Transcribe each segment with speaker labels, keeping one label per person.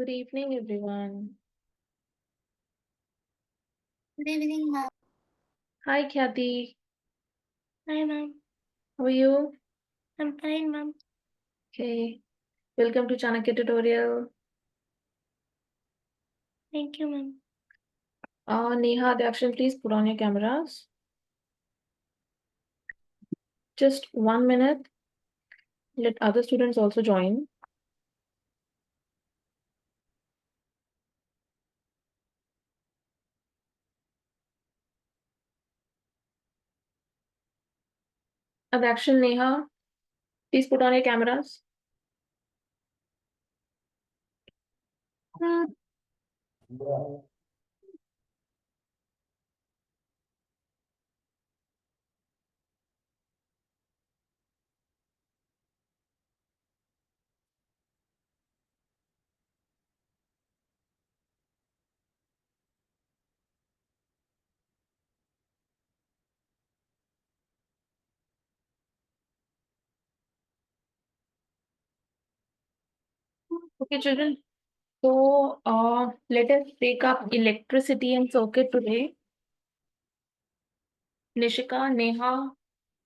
Speaker 1: Good evening, everyone.
Speaker 2: Good evening, ma'am.
Speaker 1: Hi, Kathy.
Speaker 2: Hi, ma'am.
Speaker 1: How are you?
Speaker 2: I'm fine, ma'am.
Speaker 1: Okay. Welcome to Chanakya tutorial.
Speaker 2: Thank you, ma'am.
Speaker 1: Neha, Dakshin, please put on your cameras. Just 1 minute. Let other students also join. Dakshin, Neha, please put on your cameras. Okay, children. So, let us take up electricity and circuit today. Nishika, Neha,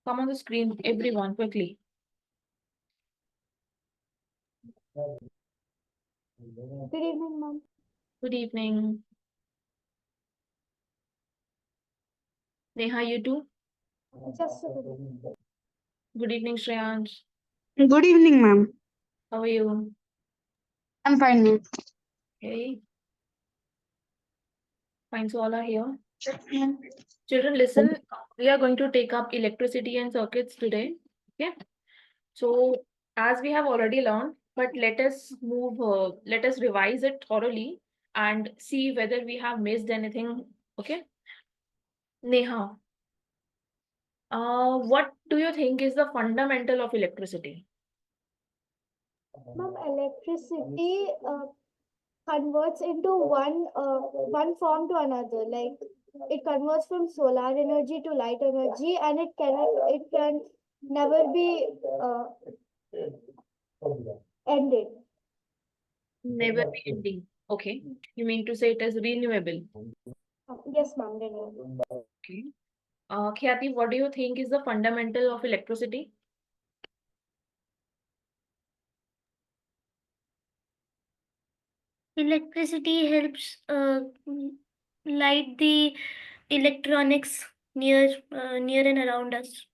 Speaker 1: come on the screen, everyone, quickly.
Speaker 2: Good evening, ma'am.
Speaker 1: Good evening. Neha, you too.
Speaker 2: Just a minute.
Speaker 1: Good evening, Shreyansh.
Speaker 3: Good evening, ma'am.
Speaker 1: How are you?
Speaker 3: I'm fine, ma'am.
Speaker 1: Okay. Fine, so all are here.
Speaker 3: Ma'am.
Speaker 1: Children, listen, we are going to take up electricity and circuits today. Okay. So, as we have already learned, but let us revise it thoroughly and see whether we have missed anything. Okay. Neha, what do you think is the fundamental of electricity?
Speaker 2: Ma'am, electricity converts into one form to another. Like it converts from solar energy to light energy, and it can never be ended.
Speaker 1: Never be ending. Okay. You mean to say it is renewable?
Speaker 2: Yes, ma'am. Renewable.
Speaker 1: Okay. Khyati, what do you think is the fundamental of electricity?
Speaker 2: Electricity helps light the electronics near and around us.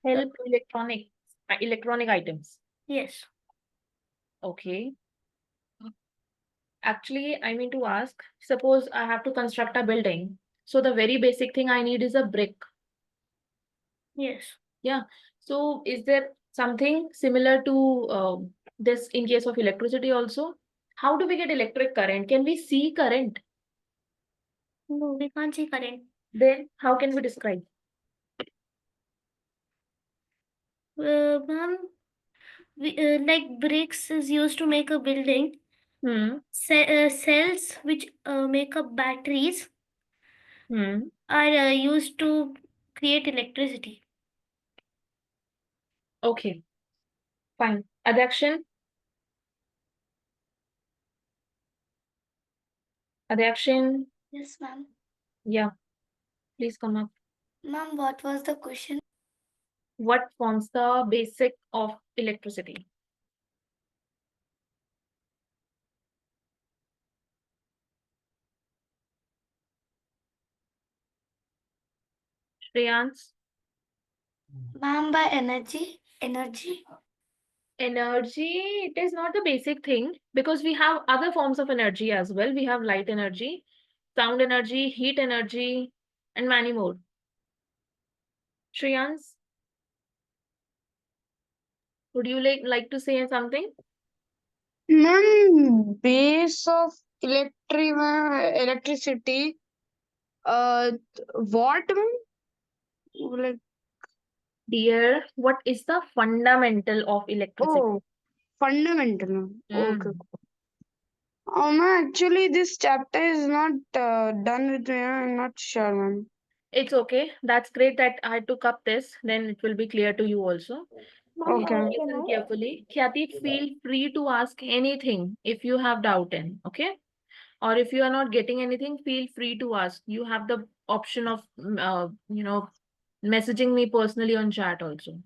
Speaker 1: Help electronic items.
Speaker 2: Yes.
Speaker 1: Okay. Actually, I mean to ask, suppose I have to construct a building. So the very basic thing I need is a brick.
Speaker 2: Yes.
Speaker 1: Yeah. So is there something similar to this in case of electricity also? How do we get electric current? Can we see current?
Speaker 2: No, we can't see current.
Speaker 1: Then how can we describe?
Speaker 2: Ma'am, like bricks is used to make a building.
Speaker 1: Hmm.
Speaker 2: Cells which make up batteries
Speaker 1: Hmm.
Speaker 2: are used to create electricity.
Speaker 1: Okay. Fine. Adakshin? Adakshin?
Speaker 2: Yes, ma'am.
Speaker 1: Yeah. Please come up.
Speaker 2: Ma'am, what was the question?
Speaker 1: What forms the basic of electricity? Shreyans?
Speaker 2: Ma'am, by energy.
Speaker 1: Energy, it is not the basic thing because we have other forms of energy as well. We have light energy, sound energy, heat energy, and many more. Shreyans, would you like to say something?
Speaker 3: Ma'am, base of electricity. Uh, what, ma'am? Like,
Speaker 1: Dear, what is the fundamental of electricity?
Speaker 3: oh, fundamental, ma'am. Okay.
Speaker 1: Mm.
Speaker 3: Actually, this chapter is not done with me. I'm not sure, ma'am.
Speaker 1: It's okay. That's great that I took up this. Then it will be clear to you also.
Speaker 2: Ma'am,
Speaker 3: Okay.
Speaker 2: can
Speaker 1: Listen
Speaker 2: I?
Speaker 1: carefully. Khyati, feel free to ask anything if you have doubt in, okay? Or if you are not getting anything, feel free to ask. You have the option of, messaging me personally on chat also.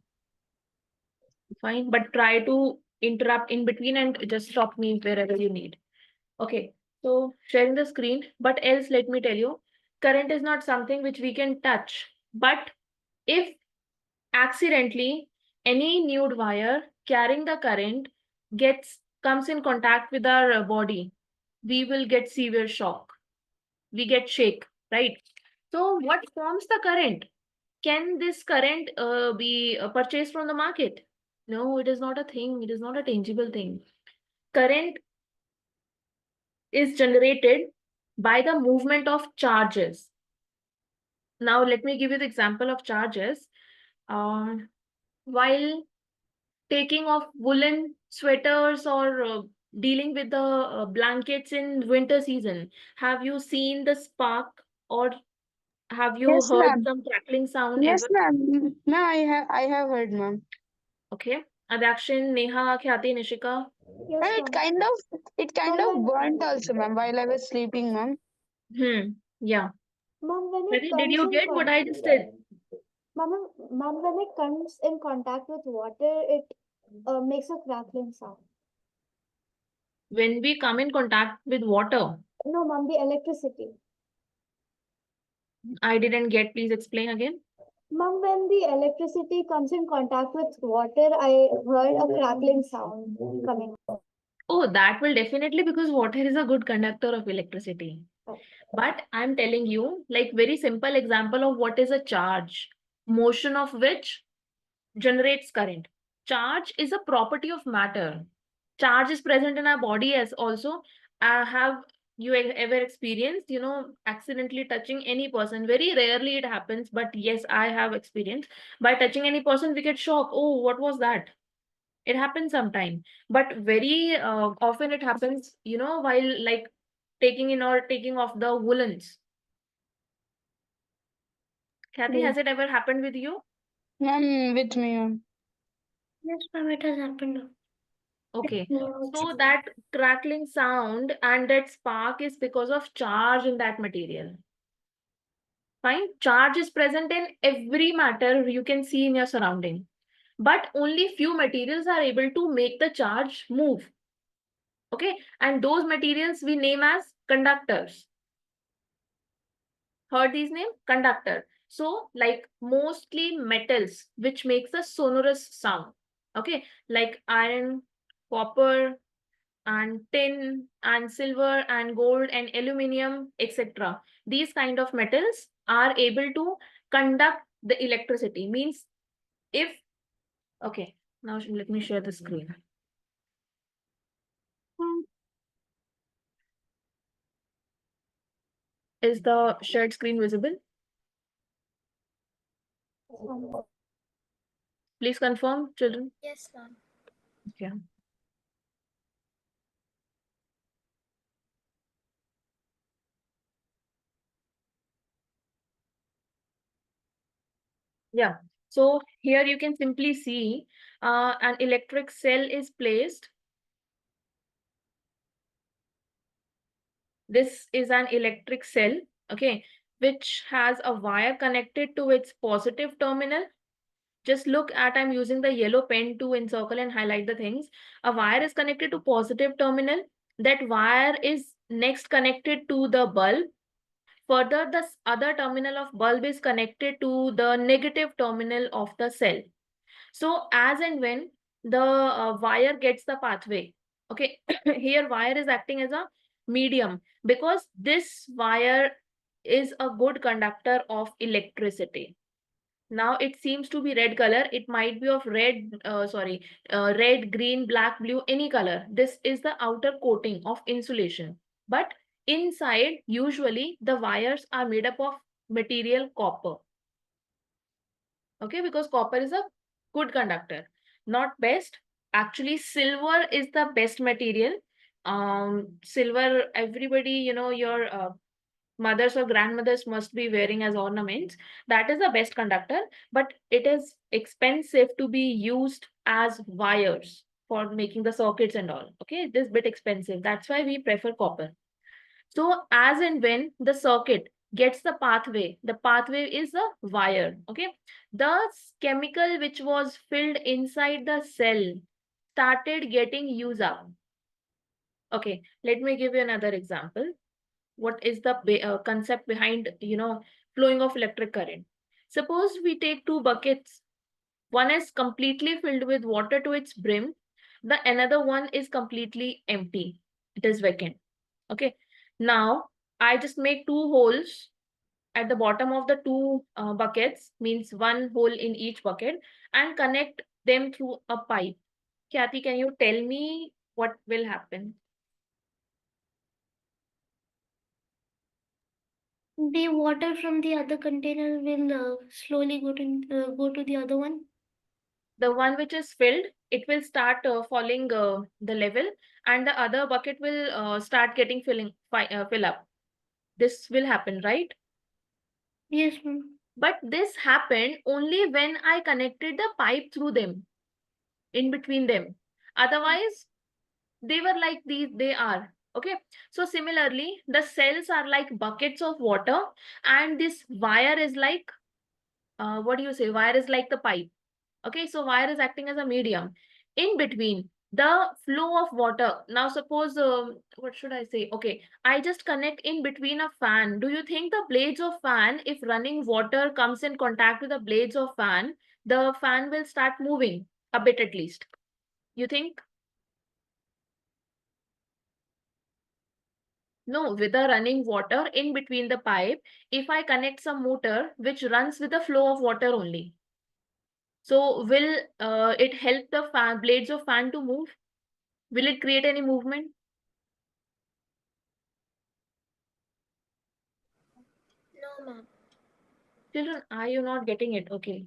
Speaker 1: Fine, but try to interrupt in between and just stop me wherever you need. Okay, so sharing the screen, but else let me tell you, current is not something which we can touch. But if accidentally any nude wire carrying the current comes in contact with our body, we will get severe shock. We get shake, right? So what forms the current? Can this current be purchased from the market? No, it is not a thing. It is not a tangible thing. Current is generated by the movement of charges. Now, let me give you the example of charges. While taking off woolen sweaters or dealing with the blankets in winter season, have you seen the spark or have you
Speaker 3: Yes,
Speaker 1: heard
Speaker 3: ma'am.
Speaker 1: some crackling sound
Speaker 3: Yes,
Speaker 1: ever?
Speaker 3: ma'am. Ma'am, I have heard, ma'am.
Speaker 1: Okay. Adakshin, Neha, Khyati, Nishika.
Speaker 2: Yes,
Speaker 3: And
Speaker 2: ma'am.
Speaker 3: it kind
Speaker 2: Ma'am,
Speaker 3: of burnt also, ma'am, while I was sleeping, ma'am.
Speaker 1: Yeah.
Speaker 2: when it
Speaker 1: Khyati, did
Speaker 2: comes
Speaker 1: you
Speaker 2: in
Speaker 1: get what I just said?
Speaker 2: ma'am, when it comes in contact with water, it makes a crackling sound.
Speaker 1: When we come in contact with water,
Speaker 2: No, ma'am, the electricity.
Speaker 1: I didn't get. Please explain again.
Speaker 2: Ma'am, when the electricity comes in contact with water, I heard a crackling sound coming.
Speaker 1: Oh, that will definitely, because water is a good conductor of electricity. But I'm telling you, like, very simple example of what is a charge, motion of which generates current. Charge is a property of matter. Charge is present in our body as also. Have you ever experienced, accidentally touching any person? Very rarely it happens, but yes, I have experienced. By touching any person, we get shocked. Oh, what was that? It happens sometime, but very often it happens, while like taking in or taking off the woolens. Kathy,
Speaker 3: Yes.
Speaker 1: has it ever happened with you?
Speaker 3: Ma'am, with me, ma'am.
Speaker 2: Yes, ma'am, it has happened.
Speaker 1: Okay. So that crackling sound and that spark is because of charge in that material. Fine. Charge is present in every matter you can see in your surrounding. But only few materials are able to make the charge move. Okay. And those materials we name as conductors. Heard these names? Conductor. So, like mostly metals, which makes a sonorous sound. Okay. Like iron, copper, and tin and silver and gold and aluminium, etc. These kind of metals are able to conduct the electricity. Means if, okay, now let me share the screen. Is the shared screen visible? Please confirm, children.
Speaker 2: Yes, ma'am.
Speaker 1: Okay. Yeah. So here you can simply see an electric cell is placed. This is an electric cell, okay, which has a wire connected to its positive terminal. Just look at, I'm using the yellow pen to encircle and highlight the things. A wire is connected to positive terminal. That wire is next connected to the bulb. Further, the other terminal of bulb is connected to the negative terminal of the cell. So as and when the wire gets the pathway, okay, here wire is acting as a medium because this wire is a good conductor of electricity. Now it seems to be red color. It might be of red, green, black, blue, any color. This is the outer coating of insulation. But inside, usually the wires are made up of material copper. Okay, because copper is a good conductor. Not best. Actually, silver is the best material. Silver, everybody, your mothers or grandmothers must be wearing as ornaments. That is the best conductor, but it is expensive to be used as wires for making the circuits and all. Okay, it is bit expensive. That's why we prefer copper. So as and when the circuit gets the pathway is a wire. Okay, the chemical which was filled inside the cell started getting used up. Okay, let me give you another example. What is the concept behind, flowing of electric current? Suppose we take two buckets. One is completely filled with water to its brim. The another one is completely empty. It is vacant. Okay. Now I just make two holes at the bottom of the two buckets, means one hole in each bucket, and connect them through a pipe. Kathy, can you tell me what will happen?
Speaker 4: The water from the other container will slowly go to the other one.
Speaker 1: The one which is filled, it will start falling the level, and the other bucket will start getting fill up. This will happen, right?
Speaker 4: Yes, ma'am.
Speaker 1: But this happened only when I connected the pipe through them, in between them. Otherwise, they were like these, they are. Okay. So similarly, the cells are like buckets of water, and this wire is like, what do you say? Wire is like the pipe. Okay, so wire is acting as a medium. In between the flow of water. Now suppose, what should I say? Okay, I just connect in between a fan. Do you think the blades of fan, if running water comes in contact with the blades of fan, the fan will start moving a bit at least? You think? No, with the running water in between the pipe, if I connect some motor which runs with the flow of water only. So will it help the fan blades of fan to move? Will it create any movement?
Speaker 4: No, ma'am.
Speaker 1: Children, are you not getting it? Okay.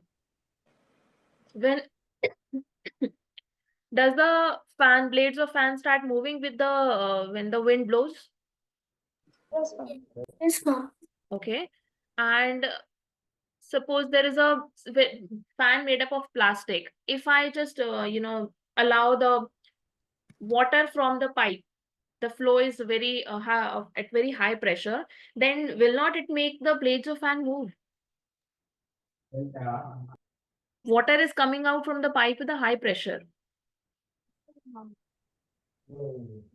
Speaker 1: When does the fan blades of fan start moving with the when the wind blows?
Speaker 2: Yes, ma'am.
Speaker 4: Yes, ma'am.
Speaker 1: Okay. And suppose there is a fan made up of plastic. If I just allow the water from the pipe, the flow is very high, at very high pressure, then will not it make the blades of fan move? Water is coming out from the pipe with a high pressure.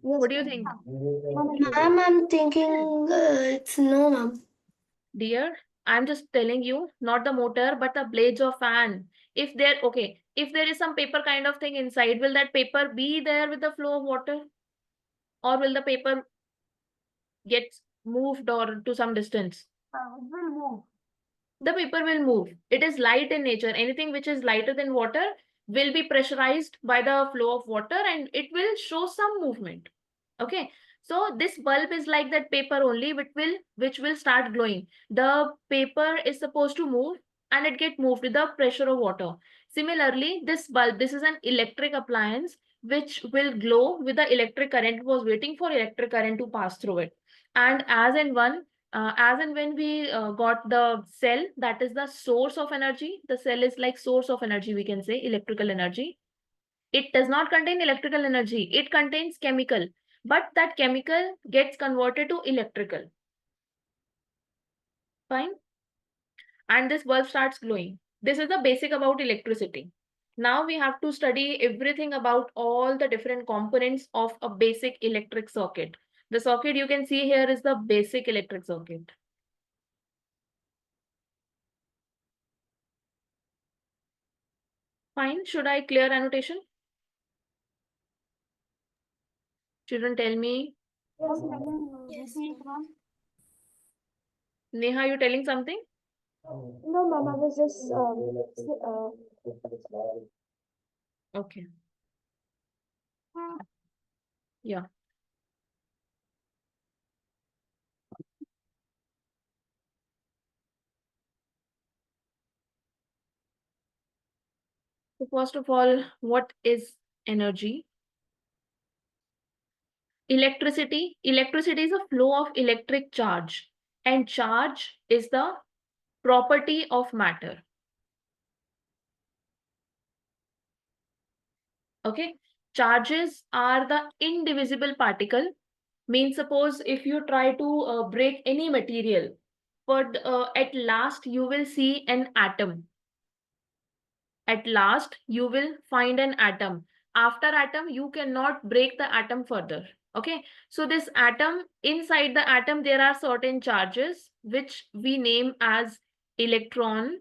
Speaker 1: What do you think?
Speaker 4: Ma'am, I'm thinking it's no, ma'am.
Speaker 1: Dear, I'm just telling you, not the motor, but the blades of fan. If there is some paper kind of thing inside, will that paper be there with the flow of water? Or will the paper get moved or to some distance?
Speaker 3: It will move.
Speaker 1: The paper will move. It is light in nature. Anything which is lighter than water will be pressurized by the flow of water and it will show some movement. Okay. So this bulb is like that paper only, which will start glowing. The paper is supposed to move and it get moved with the pressure of water. Similarly, this bulb, this is an electric appliance which will glow with the electric current. It was waiting for electric current to pass through it. And as and when we got the cell, that is the source of energy. The cell is like source of energy, we can say, electrical energy. It does not contain electrical energy. It contains chemical, but that chemical gets converted to electrical. Fine. And this bulb starts glowing. This is the basic about electricity. Now we have to study everything about all the different components of a basic electric circuit. The circuit you can see here is the basic electric circuit. Fine. Should I clear annotation? Children, tell me.
Speaker 2: Yes, ma'am.
Speaker 4: Yes,
Speaker 1: Neha, you telling something?
Speaker 2: No, ma'am, I was just
Speaker 1: Okay. Yeah. So first of all, what is energy? Electricity is a flow of electric charge. and charge is the property of matter. Okay, charges are the indivisible particle. Means suppose if you try to break any material, but at last you will see an atom. At last you will find an atom. After atom you cannot break the atom further. Okay, so this atom, inside the atom there are certain charges which we name as electron,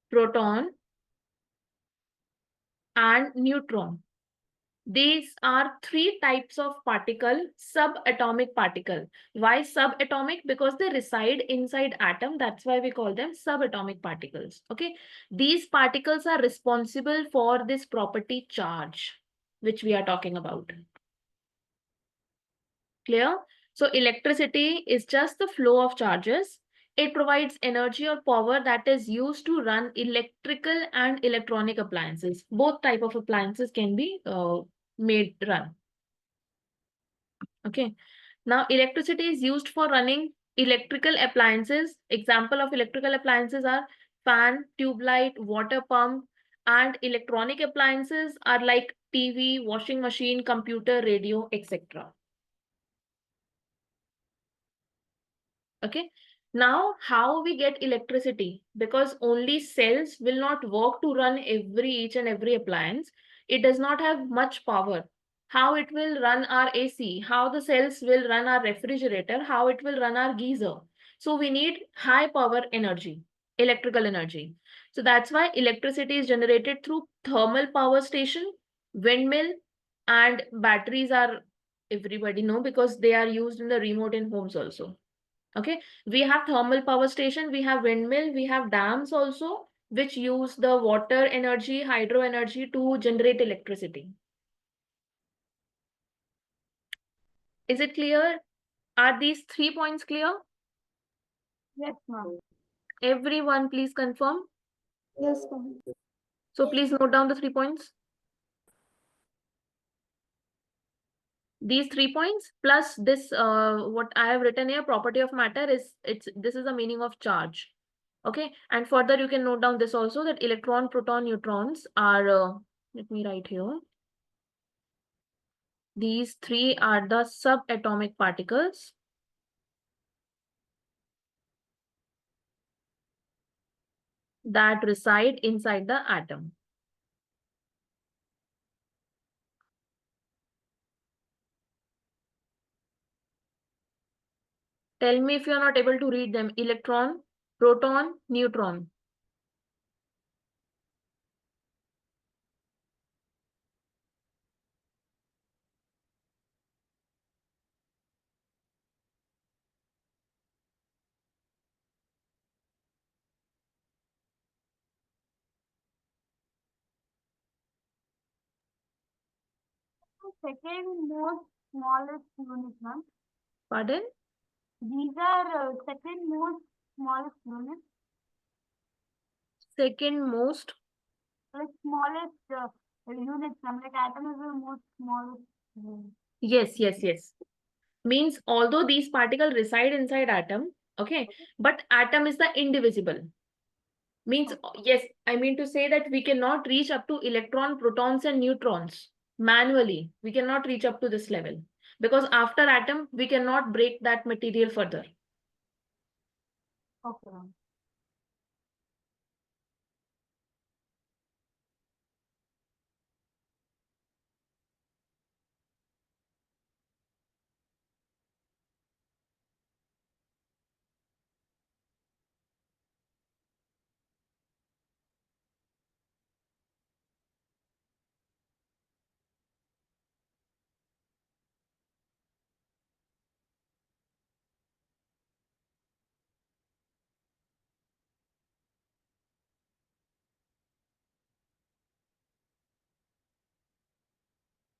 Speaker 1: proton and neutron. These are three types of particle, subatomic particle. Why subatomic? Because they reside inside atom. That's why we call them subatomic particles. Okay. These particles are responsible for this property charge, which we are talking about. Clear? So electricity is just the flow of charges. It provides energy or power that is used to run electrical and electronic appliances. Both type of appliances can be made run. Okay. Now electricity is used for running electrical appliances. Example of electrical appliances are fan, tube light, water pump, and electronic appliances are like TV, washing machine, computer, radio, etc. Okay. Now, how we get electricity? Because only cells will not work to run each and every appliance. It does not have much power. How it will run our AC, how the cells will run our refrigerator, how it will run our geyser. So we need high power energy, electrical energy. So that's why electricity is generated through thermal power station, windmill, and batteries are everybody know because they are used in the remote in homes also. Okay, we have thermal power station, we have windmill, we have dams also, which use the water energy, hydro energy to generate electricity. Is it clear? Are these 3 points clear?
Speaker 2: Yes, ma'am.
Speaker 1: Everyone, please confirm.
Speaker 2: Yes, ma'am.
Speaker 1: So please note down the 3 points. These 3 points plus this, what I have written here, property of matter is this is the meaning of charge. Okay, and further you can note down this also that electron, proton, neutrons are, let me write here. These three are the subatomic particles that reside inside the atom. Tell me if you are not able to read them. Electron, proton, neutron.
Speaker 2: Second most smallest unit, ma'am.
Speaker 1: Pardon?
Speaker 2: These are second most smallest units.
Speaker 1: Second most.
Speaker 2: Like smallest units, ma'am. Like atom is the most smallest unit.
Speaker 1: Yes. Means although these particles reside inside atom, okay, but atom is the indivisible. Means, yes, I mean to say that we cannot reach up to electron, protons and neutrons manually. We cannot reach up to this level because after atom, we cannot break that material further.
Speaker 2: Okay, ma'am.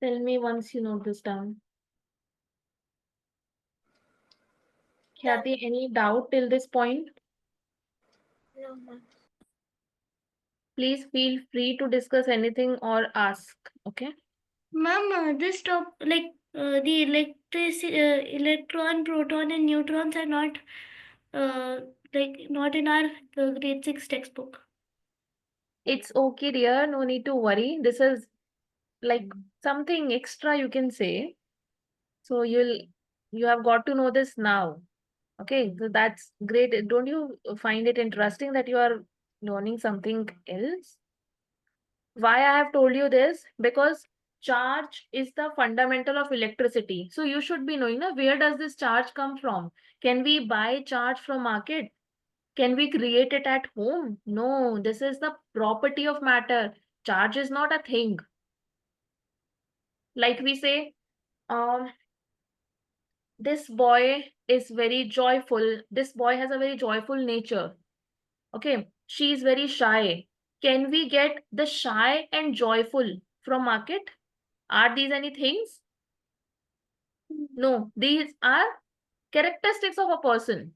Speaker 1: Tell me once you note this down. Khyati, any doubt till this point?
Speaker 4: No, ma'am.
Speaker 1: Please feel free to discuss anything or ask. Okay.
Speaker 4: Ma'am, this top like the electron, proton, and neutrons are not not in our grade 6 textbook.
Speaker 1: It's okay, dear. No need to worry. This is like something extra you can say. So you have got to know this now. Okay, so that's great. Don't you find it interesting that you are learning something else? Why I have told you this? Because charge is the fundamental of electricity. So you should be knowing, na, where does this charge come from? Can we buy charge from market? Can we create it at home? No, this is the property of matter. Charge is not a thing. Like we say, this boy is very joyful. This boy has a very joyful nature. Okay, she is very shy. Can we get the shy and joyful from market? Are these any things? No, these are characteristics of a person.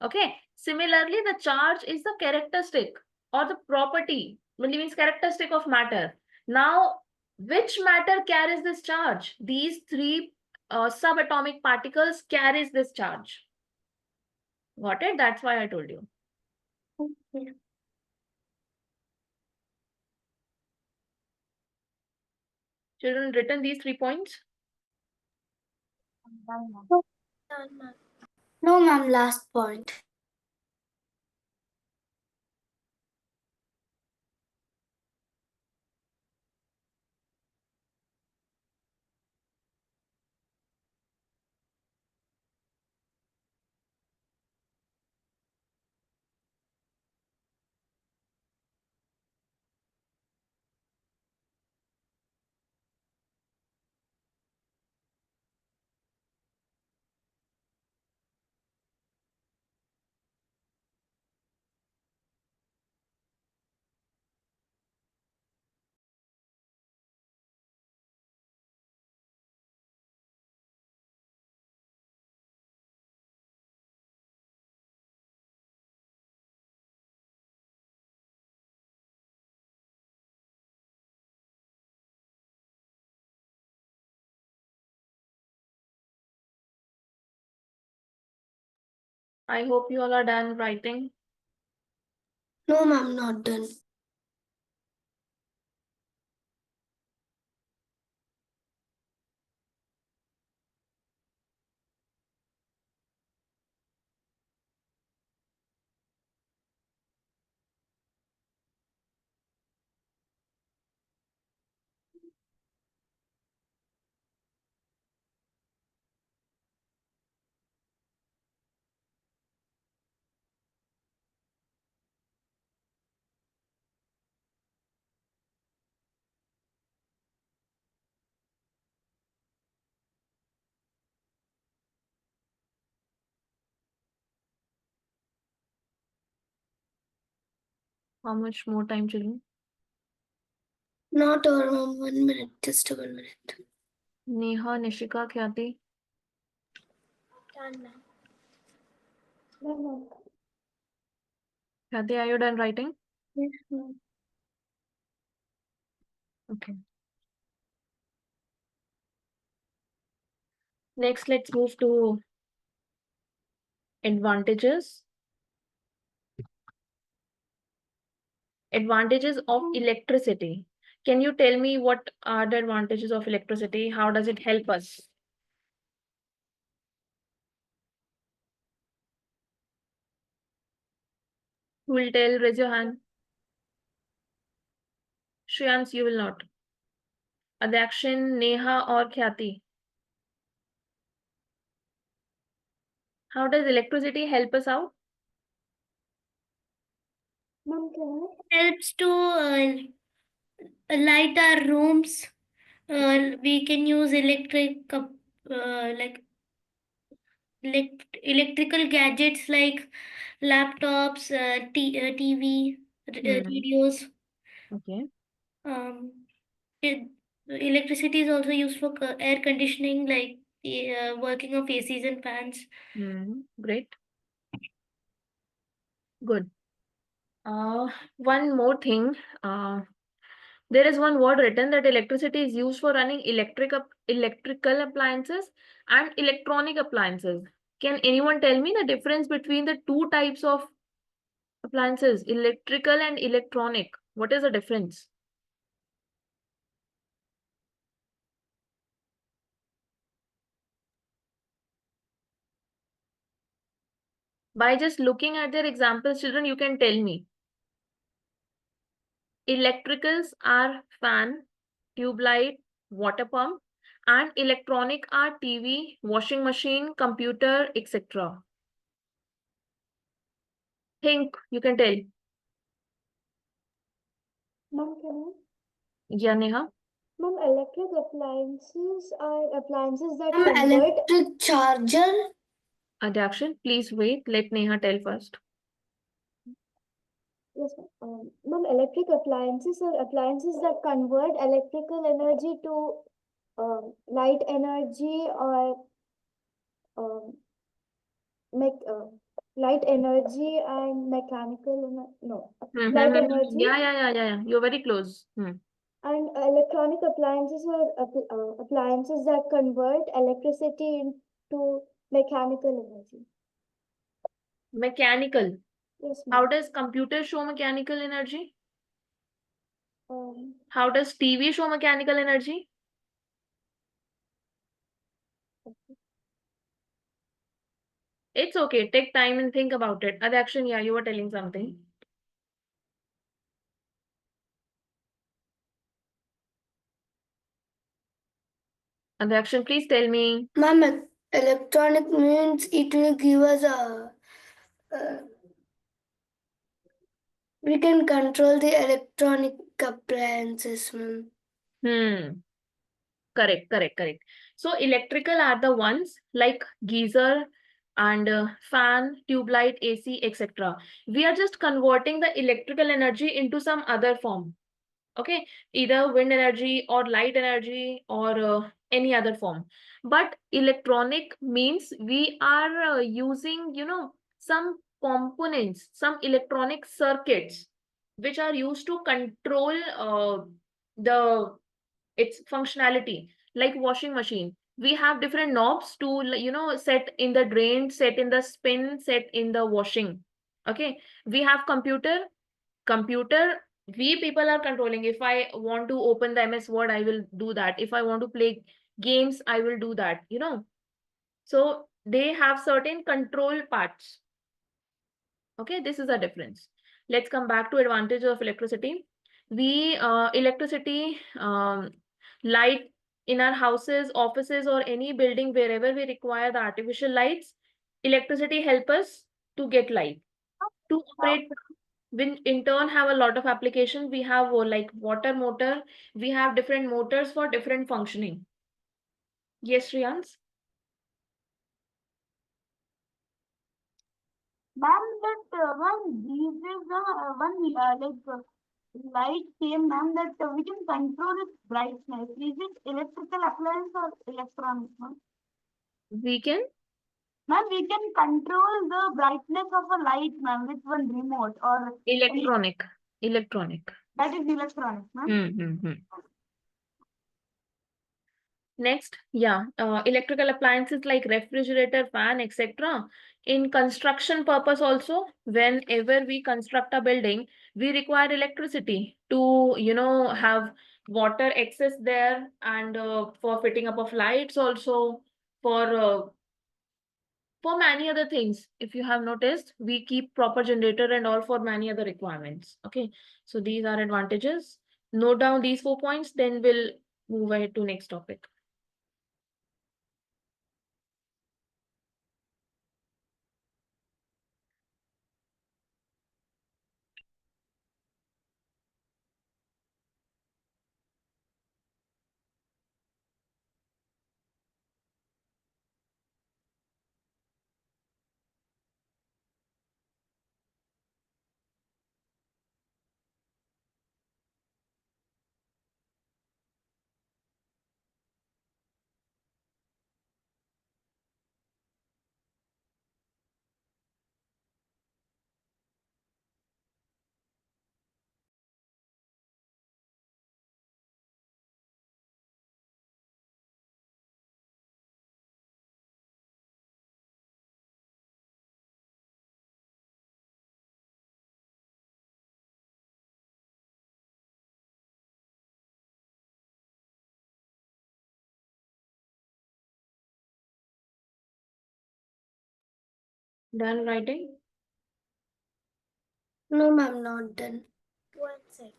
Speaker 1: Okay, similarly, the charge is the characteristic or the property, which means characteristic of matter. Now, which matter carries this charge? These three subatomic particles carries this charge. Got it? That's why I told you.
Speaker 4: Okay.
Speaker 1: Children, written these 3 points?
Speaker 4: No, ma'am, last point.
Speaker 1: I hope you all are done writing.
Speaker 4: No, ma'am, not done.
Speaker 1: How much more time, children?
Speaker 4: Not around 1 minute, just 1 minute.
Speaker 1: Neha, Nishika, Khyati.
Speaker 4: Done, ma'am.
Speaker 2: No, no.
Speaker 1: Khyati, are you done writing?
Speaker 4: Yes, ma'am.
Speaker 1: Okay. Next, let's move to advantages. Advantages of electricity. Can you tell me what are the advantages of electricity? How does it help us? Who will tell? Raise your hand. Shreyans, you will not. Adakshin, Neha, or Khyati? How does electricity help us out?
Speaker 2: Ma'am, can
Speaker 4: Helps to light our rooms. We can use like electrical gadgets like laptops, TV, radios.
Speaker 1: Okay.
Speaker 4: Um, it, Electricity is also used for air conditioning, like working of ACs and fans.
Speaker 1: Great. Good. One more thing. There is one word written that electricity is used for running electrical appliances and electronic appliances. Can anyone tell me the difference between the two types of appliances, electrical and electronic? What is the difference? By just looking at their examples, children, you can tell me. Electricals are fan, tube light, water pump, and electronic are TV, washing machine, computer, etc. Think, you can tell.
Speaker 2: Ma'am, can
Speaker 1: Yeah, Neha.
Speaker 2: Ma'am, electric appliances are appliances that
Speaker 5: Ma'am,
Speaker 2: convert.
Speaker 5: electric charger.
Speaker 1: Adakshan, please wait. Let Neha tell first.
Speaker 2: Yes, ma'am. Ma'am, electric appliances are appliances that convert electrical energy to light energy or um, light energy and light energy.
Speaker 1: Yeah. You're very close.
Speaker 2: And electronic appliances are appliances that convert electricity into mechanical energy.
Speaker 1: Mechanical.
Speaker 2: Yes,
Speaker 1: How
Speaker 2: ma'am.
Speaker 1: does computer show mechanical energy?
Speaker 2: Um,
Speaker 1: How does TV show mechanical energy? It's okay. Take time and think about it. Adakshan, yeah, you were telling something. Adakshan, please tell me.
Speaker 5: Ma'am, electronic means it will give us we can control the electronic appliances, ma'am.
Speaker 1: Correct. So electrical are the ones like geyser and fan, tube light, AC, etc. We are just converting the electrical energy into some other form. Okay, either wind energy or light energy or any other form. But electronic means we are using, some components, some electronic circuits which are used to control the its functionality. Like washing machine, we have different knobs to set in the drain, set in the spin, set in the washing. Okay, we have computer, we people are controlling. If I want to open the MS Word, I will do that. If I want to play games, I will do that, so they have certain control parts. Okay, this is a difference. Let's come back to advantage of electricity. We electricity, light in our houses, offices, or any building wherever we require the artificial lights, electricity help us to get light. To operate, we in turn have a lot of applications. We have like water motor, we have different motors for different functioning. Yes, Shriyans?
Speaker 6: Ma'am, that one these days, light came, ma'am, that we can control its brightness. Is it electrical appliance or electronic, ma'am?
Speaker 1: We can
Speaker 6: Ma'am, we can control the brightness of a light, ma'am, with one remote or
Speaker 1: electronic.
Speaker 6: that is electronic, ma'am.
Speaker 1: Next, yeah, electrical appliances like refrigerator, fan, etc. In construction purpose also, whenever we construct a building, we require electricity to, have water access there, and for fitting up of lights also, for many other things. If you have noticed, we keep proper generator and all for many other requirements. Okay, so these are advantages. Note down these 4 points, then we'll move ahead to next topic. Done writing?
Speaker 5: No, ma'am, not done.
Speaker 4: 1 second.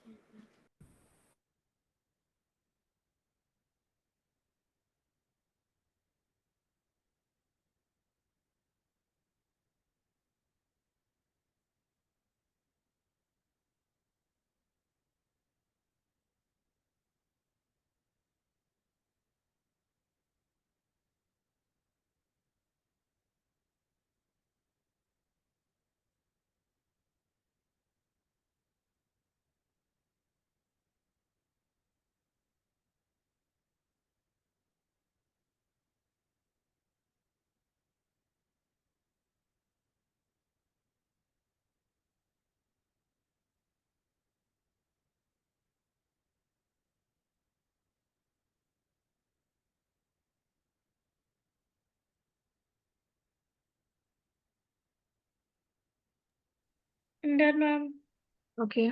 Speaker 4: Done, ma'am.
Speaker 1: Okay.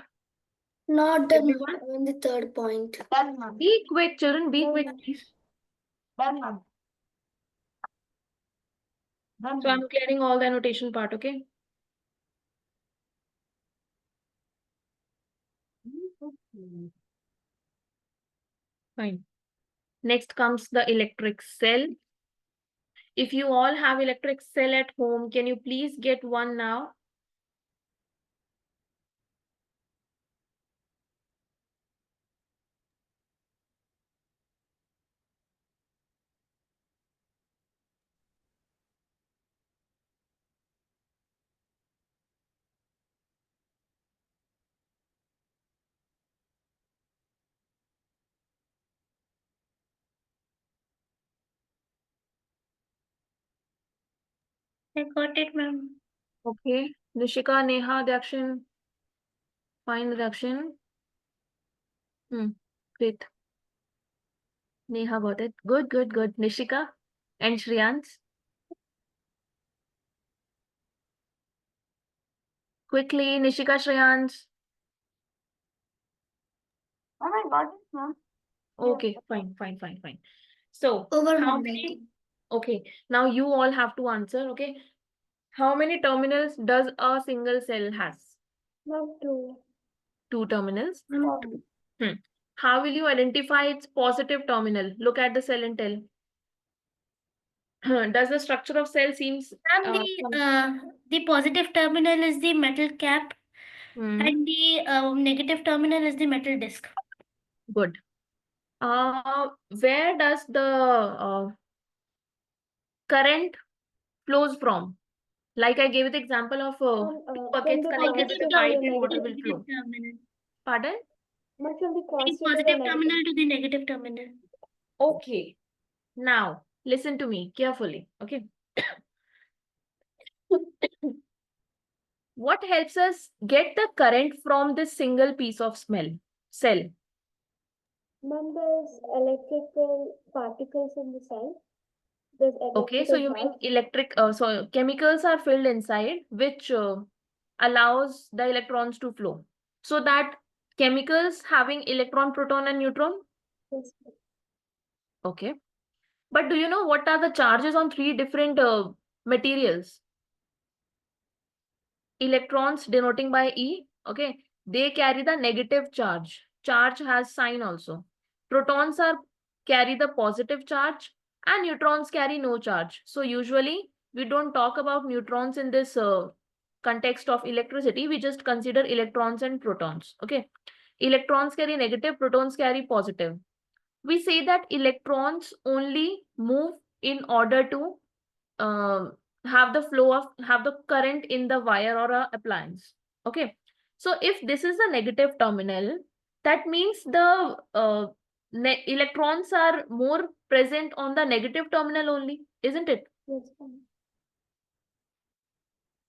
Speaker 5: Not done, ma'am.
Speaker 1: Everyone?
Speaker 5: I'm on the third point.
Speaker 6: Done, ma'am.
Speaker 1: Be quick, children. Be
Speaker 2: No,
Speaker 1: quick,
Speaker 2: ma'am.
Speaker 1: please.
Speaker 6: Done, ma'am. Done,
Speaker 1: So
Speaker 6: ma'am.
Speaker 1: I'm clearing all the annotation part, okay? Fine. Next comes the electric cell. If you all have electric cell at home, can you please get one now?
Speaker 4: I got it, ma'am.
Speaker 1: Okay. Nishika, Neha, Dakshin. Fine, Dakshin. Great. Neha got it. Good, good, good. Nishika and Shriyans. Quickly, Nishika, Shriyans.
Speaker 6: Ma'am, I got it, ma'am.
Speaker 1: Okay, fine, fine, fine, fine. So,
Speaker 5: Over,
Speaker 1: how
Speaker 5: ma'am,
Speaker 1: many?
Speaker 5: writing.
Speaker 1: Okay, now you all have to answer, okay? How many terminals does a single cell has?
Speaker 2: Ma'am, 2.
Speaker 1: 2 terminals.
Speaker 5: Ma'am,
Speaker 1: Hmm. How will you identify its positive terminal? Look at the cell and tell. Does the structure of cell seems
Speaker 4: Ma'am, the positive terminal is the metal cap
Speaker 1: hmm,
Speaker 4: and the negative terminal is the metal disc.
Speaker 1: good. Where does the current flows from? Like I gave you the example of
Speaker 2: From
Speaker 1: two
Speaker 2: from
Speaker 1: buckets
Speaker 2: the
Speaker 1: connected with a
Speaker 2: positive
Speaker 1: pipe
Speaker 2: to the
Speaker 1: and water
Speaker 2: negative.
Speaker 1: will flow.
Speaker 4: Terminal.
Speaker 1: Pardon?
Speaker 2: Ma'am, from the
Speaker 4: The
Speaker 2: positive to the
Speaker 4: positive
Speaker 2: negative.
Speaker 4: terminal to the negative terminal.
Speaker 1: Okay. Now, listen to me carefully. Okay. What helps us get the current from this single piece of cell?
Speaker 2: Ma'am, there's electrical particles in the cell. There's
Speaker 1: Okay, so
Speaker 2: electrical
Speaker 1: you mean
Speaker 2: charge.
Speaker 1: electric, so chemicals are filled inside, which allows the electrons to flow. So that chemicals having electron, proton, and neutron.
Speaker 2: Yes.
Speaker 1: Okay. But do you know what are the charges on 3 different materials? Electrons denoting by E, okay, they carry the negative charge. Charge has sign also. Protons carry the positive charge and neutrons carry no charge. So usually we don't talk about neutrons in this context of electricity. We just consider electrons and protons, okay. Electrons carry negative, protons carry positive. We say that electrons only move in order to have the current in the wire or a appliance. Okay. So if this is the negative terminal, that means the electrons are more present on the negative terminal only, isn't it?
Speaker 2: Yes, ma'am.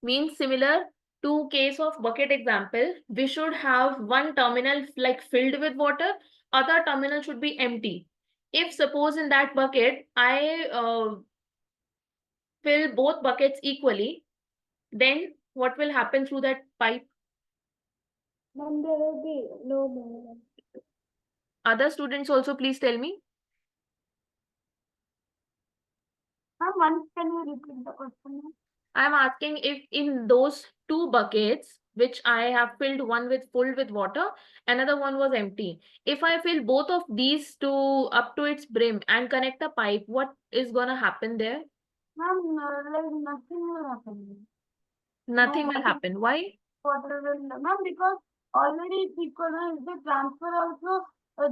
Speaker 1: Means similar to case of bucket example, we should have one terminal like filled with water, other terminal should be empty. If suppose in that bucket, I fill both buckets equally, then what will happen through that pipe?
Speaker 2: Ma'am, there will be no movement.
Speaker 1: Other students also please tell me.
Speaker 6: Ma'am, once can you repeat the question, ma'am?
Speaker 1: I'm asking if in those two buckets, which I have filled one with full with water, another one was empty. If I fill both of these two up to its brim and connect a pipe, what is gonna happen there?
Speaker 6: Ma'am, like nothing will happen.
Speaker 1: Nothing will
Speaker 6: water-
Speaker 1: happen. Why?
Speaker 6: Water will, ma'am, because already it's equal, the transfer also,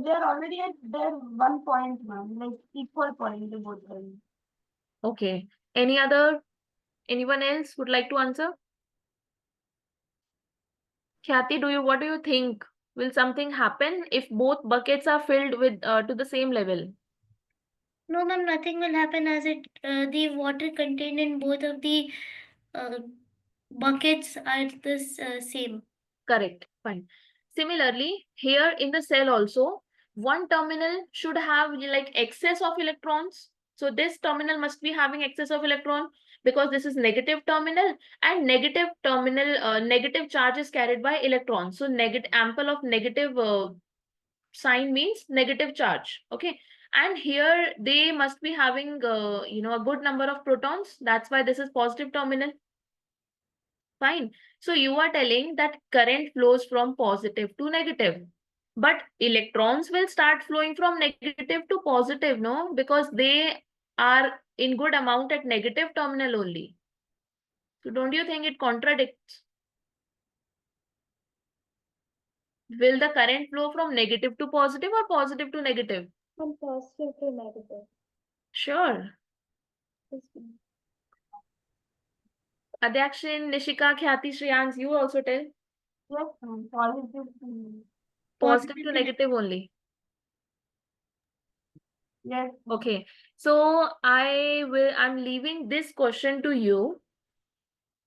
Speaker 6: they're already at their 1 point, ma'am, like equal point, they both are.
Speaker 1: Okay. Anyone else would like to answer? Khyati, what do you think? Will something happen if both buckets are filled with to the same level?
Speaker 4: No, ma'am, nothing will happen as the water contained in both of the uh, buckets are the same.
Speaker 1: Correct. Fine. Similarly, here in the cell also, one terminal should have like excess of electrons. So this terminal must be having excess of electron because this is negative terminal, and negative charge is carried by electrons. So negative ample of negative sign means negative charge. Okay. And here they must be having a good number of protons. That's why this is positive terminal. Fine. So you are telling that current flows from positive to negative. But electrons will start flowing from negative to positive, no? Because they are in good amount at negative terminal only. So don't you think it contradicts? Will the current flow from negative to positive or positive to negative?
Speaker 2: From positive to negative.
Speaker 1: Sure.
Speaker 2: Yes, ma'am.
Speaker 1: Adyakshin, Nishika, Khyati, Shreyans, you also tell.
Speaker 6: Yes, ma'am, positive.
Speaker 1: Positive to negative only.
Speaker 6: Yes. ma'am.
Speaker 1: Okay. So I'm leaving this question to you.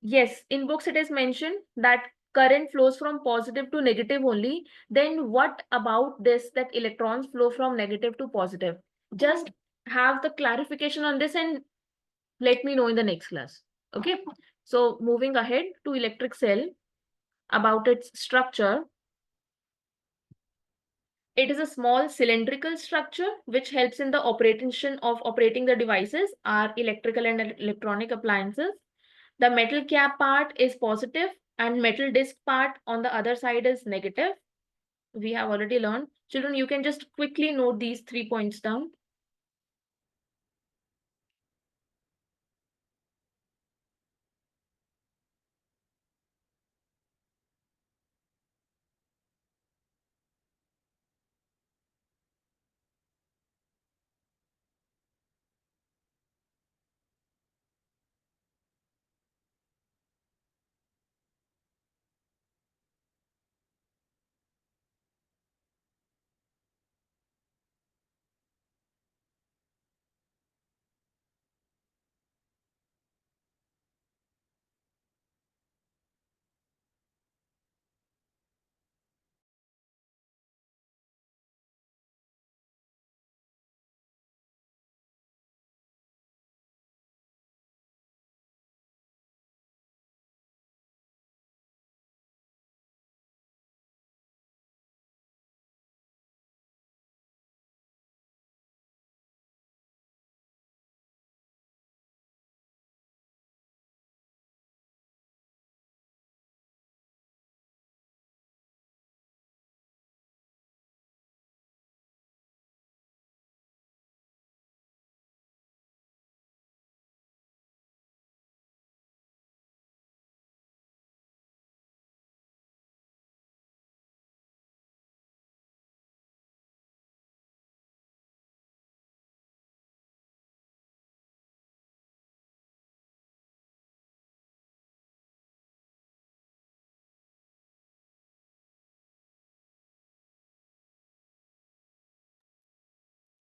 Speaker 1: Yes, in books it is mentioned that current flows from positive to negative only. Then what about this, that electrons flow from negative to positive? Just have the clarification on this and let me know in the next class. Okay. So moving ahead to electric cell, about its structure. It is a small cylindrical structure which helps in the operating the devices, our electrical and electronic appliances. The metal cap part is positive and metal disc part on the other side is negative. We have already learned. Children, you can just quickly note these 3 points down.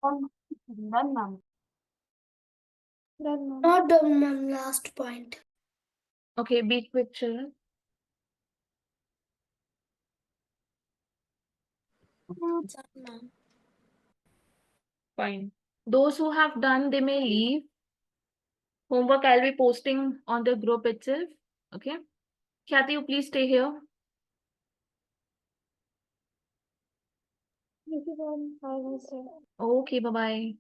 Speaker 6: Done, ma'am.
Speaker 2: Done, ma'am.
Speaker 5: Not done, ma'am. Last point.
Speaker 1: Okay, be quick, children.
Speaker 5: Done, ma'am.
Speaker 1: Fine. Those who have done, they may leave. Homework I'll be posting on the group itself. Okay. Khyati, you please stay here.
Speaker 2: Thank you, ma'am. Have a nice day.
Speaker 1: Okay, bye-bye.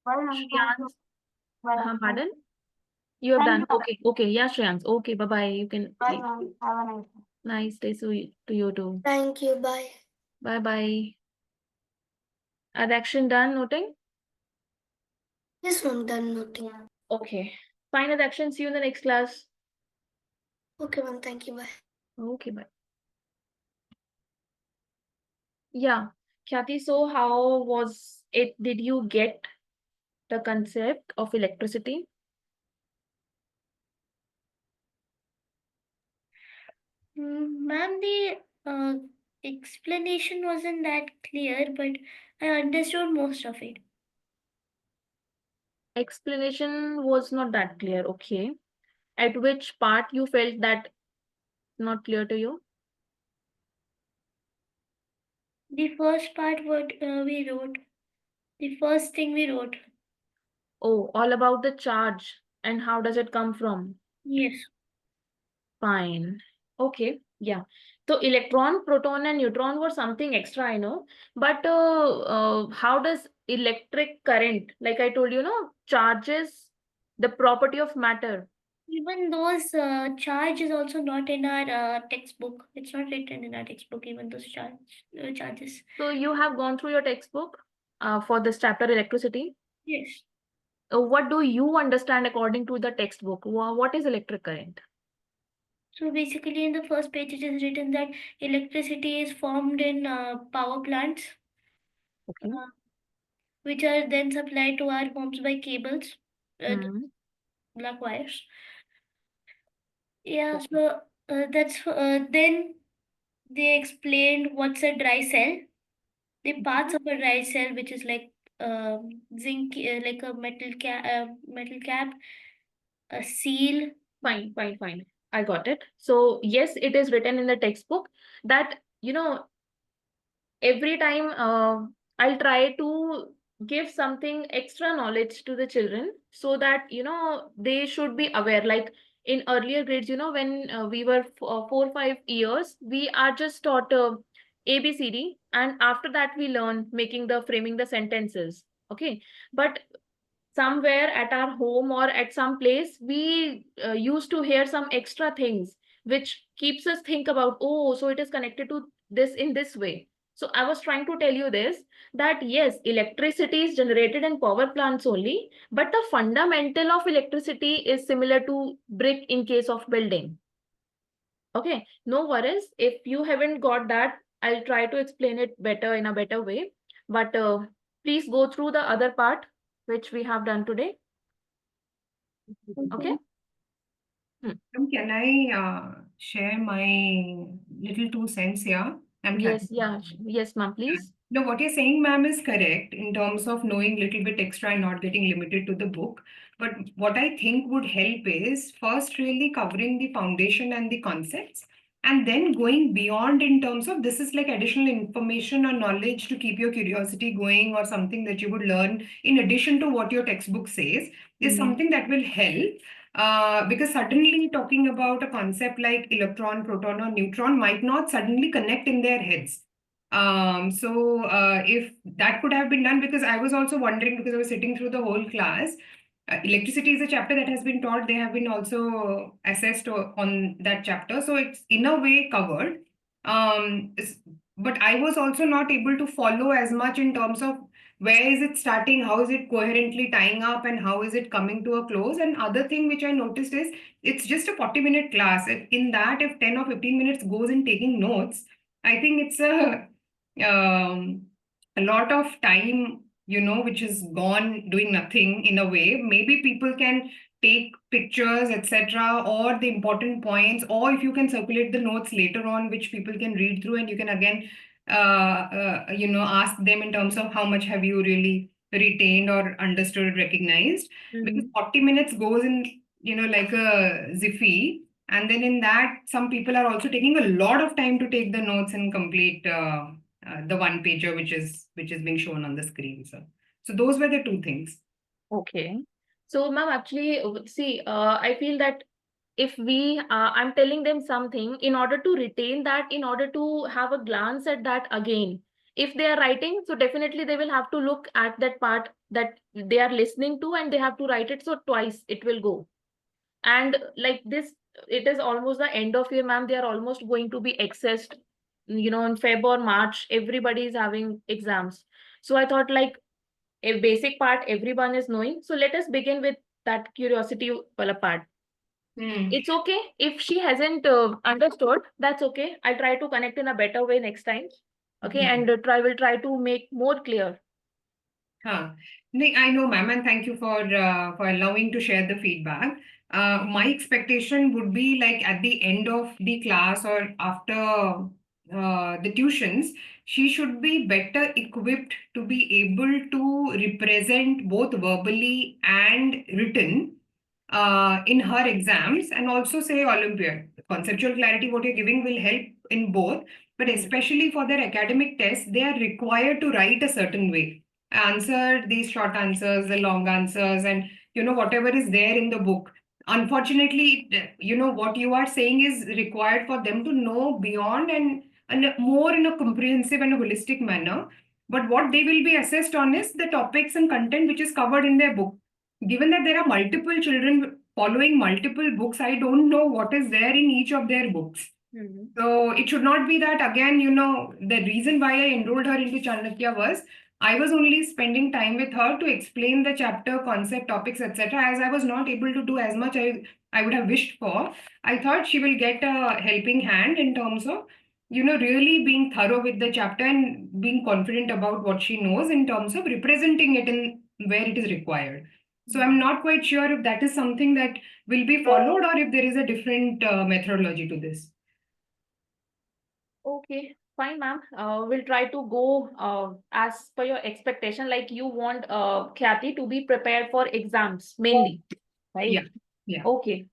Speaker 6: Well, ma'am, thank you.
Speaker 1: Shreyans, Pardon? You have
Speaker 6: Thank
Speaker 1: done.
Speaker 6: you, ma'am.
Speaker 1: Okay. Okay. Yeah, Shreyans. Okay. Bye-bye. You can
Speaker 6: Bye,
Speaker 1: leave.
Speaker 6: ma'am. Have a nice day.
Speaker 1: Nice day to you too.
Speaker 5: Thank you. Bye.
Speaker 1: Bye-bye. Action done noting?
Speaker 5: Yes, ma'am. Done noting.
Speaker 1: Okay. Final action. See you in the next class.
Speaker 5: Okay, ma'am. Thank you. Bye.
Speaker 1: Okay, bye. Yeah. Khyati, so how was it? Did you get the concept of electricity?
Speaker 4: Ma'am, the explanation wasn't that clear, but I understood most of it.
Speaker 1: Explanation was not that clear. Okay. At which part you felt that not clear to you?
Speaker 4: The first part, what we wrote, the first thing we wrote.
Speaker 1: Oh, all about the charge and how does it come from?
Speaker 4: Yes.
Speaker 1: Fine. Okay. Yeah. So electron, proton, and neutron were something extra, I know. But how does electric current, like I told you, charges the property of matter?
Speaker 4: Even those charge is also not in our textbook. It's not written in our textbook, even those charges.
Speaker 1: So you have gone through your textbook for this chapter electricity.
Speaker 4: Yes.
Speaker 1: What do you understand according to the textbook? What is electric current?
Speaker 4: So basically, in the first page, it is written that electricity is formed in power plants,
Speaker 1: Okay.
Speaker 4: which are then supplied to our homes by cables,
Speaker 1: Hmm.
Speaker 4: black wires. Yeah,
Speaker 1: Okay.
Speaker 4: so then they explained what's a dry cell, the parts of a dry cell, which is like zinc, like a metal cap, a seal.
Speaker 1: Fine, fine, fine. I got it. So yes, it is written in the textbook that, every time I'll try to give something extra knowledge to the children so that, they should be aware. Like in earlier grades, when we were 4 or 5 years, we are just taught ABCD, and after that we learn framing the sentences. Okay. But somewhere at our home or at some place we used to hear some extra things which keeps us think about, oh, so it is connected to this in this way. So I was trying to tell you this, that yes, electricity is generated in power plants only, but the fundamental of electricity is similar to brick in case of building. Okay, no worries. If you haven't got that, I'll try to explain it better in a better way. But please go through the other part which we have done today. Okay.
Speaker 7: Can I share my little 2 cents here?
Speaker 1: Yes, yeah, yes, ma'am, please.
Speaker 7: No, what you're saying, ma'am, is correct in terms of knowing little bit extra and not getting limited to the book. But what I think would help is first really covering the foundation and the concepts, and then going beyond in terms of this is like additional information or knowledge to keep your curiosity going, or something that you would learn in addition to what your textbook says is something that will help. Because suddenly talking about a concept like electron, proton, or neutron might not suddenly connect in their heads. So if that could have been done, because I was also wondering, because I was sitting through the whole class, electricity is a chapter that has been taught. They have been also assessed on that chapter. So it's in a way covered. But I was also not able to follow as much in terms of where is it starting, how is it coherently tying up, and how is it coming to a close. And other thing which I noticed is it's just a 40-minute class. In that, if 10 or 15 minutes goes in taking notes, I think it's a lot of time, which is gone doing nothing in a way. Maybe people can take pictures, etc., or the important points, or if you can circulate the notes later on, which people can read through, and you can again, ask them in terms of how much have you really retained or understood, recognized. Because 40 minutes goes in, like a ziffy. And then in that, some people are also taking a lot of time to take the notes and complete the one pager which is being shown on the screen. So those were the two things.
Speaker 1: Okay. So, ma'am, actually, see, I feel that if I'm telling them something, in order to retain that, in order to have a glance at that again, if they are writing, so definitely they will have to look at that part that they are listening to, and they have to write it. So twice it will go. And like this, it is almost the end of year, ma'am. They are almost going to be accessed, in Feb or March. Everybody is having exams. So I thought, like, a basic part everyone is knowing. So let us begin with that curiosity wala part. It's okay if she hasn't understood. That's okay. I'll try to connect in a better way next time. Okay, and will try to make more clear.
Speaker 7: Huh. I know, ma'am, and thank you for allowing to share the feedback. My expectation would be like at the end of the class or after the tuitions, she should be better equipped to be able to represent both verbally and written in her exams, and also say Olympiad. Conceptual clarity, what you're giving will help in both, but especially for their academic tests, they are required to write a certain way. Answer these short answers, the long answers, and whatever is there in the book. Unfortunately, what you are saying is required for them to know beyond and more in a comprehensive and a holistic manner. But what they will be assessed on is the topics and content which is covered in their book. Given that there are multiple children following multiple books, I don't know what is there in each of their books. So it should not be that, again, the reason why I enrolled her into Chanakya was I was only spending time with her to explain the chapter, concept, topics, etc. As I was not able to do as much I would have wished for, I thought she will get a helping hand in terms of, really being thorough with the chapter and being confident about what she knows in terms of representing it in where it is required. So I'm not quite sure if that is something that will be followed or if there is a different methodology to this.
Speaker 1: Okay, fine, ma'am. We'll try to go as per your expectation. Like, you want Khyati to be prepared for exams mainly, right?
Speaker 7: Yeah.
Speaker 1: Okay,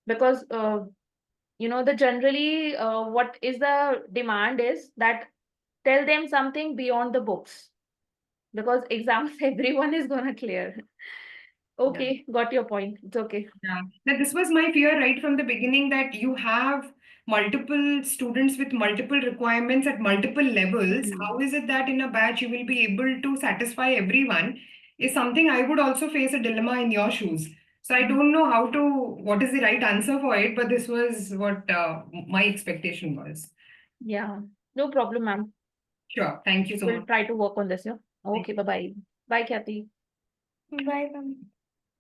Speaker 1: because the generally what is the demand is that tell them something beyond the books, because exams everyone is gonna clear. Okay, got your point. It's okay.
Speaker 7: Yeah, that this was my fear right from the beginning, that you have multiple students with multiple requirements at multiple levels. How is it that in a batch you will be able to satisfy everyone? Is something I would also face a dilemma in your shoes. So I don't know what is the right answer for it, but this was what my expectation was.
Speaker 1: Yeah, no problem, ma'am.
Speaker 7: Sure. Thank you so
Speaker 1: We'll
Speaker 7: much.
Speaker 1: try to work on this. Yeah. Okay, bye-bye. Bye, Khyati.
Speaker 4: Bye, ma'am.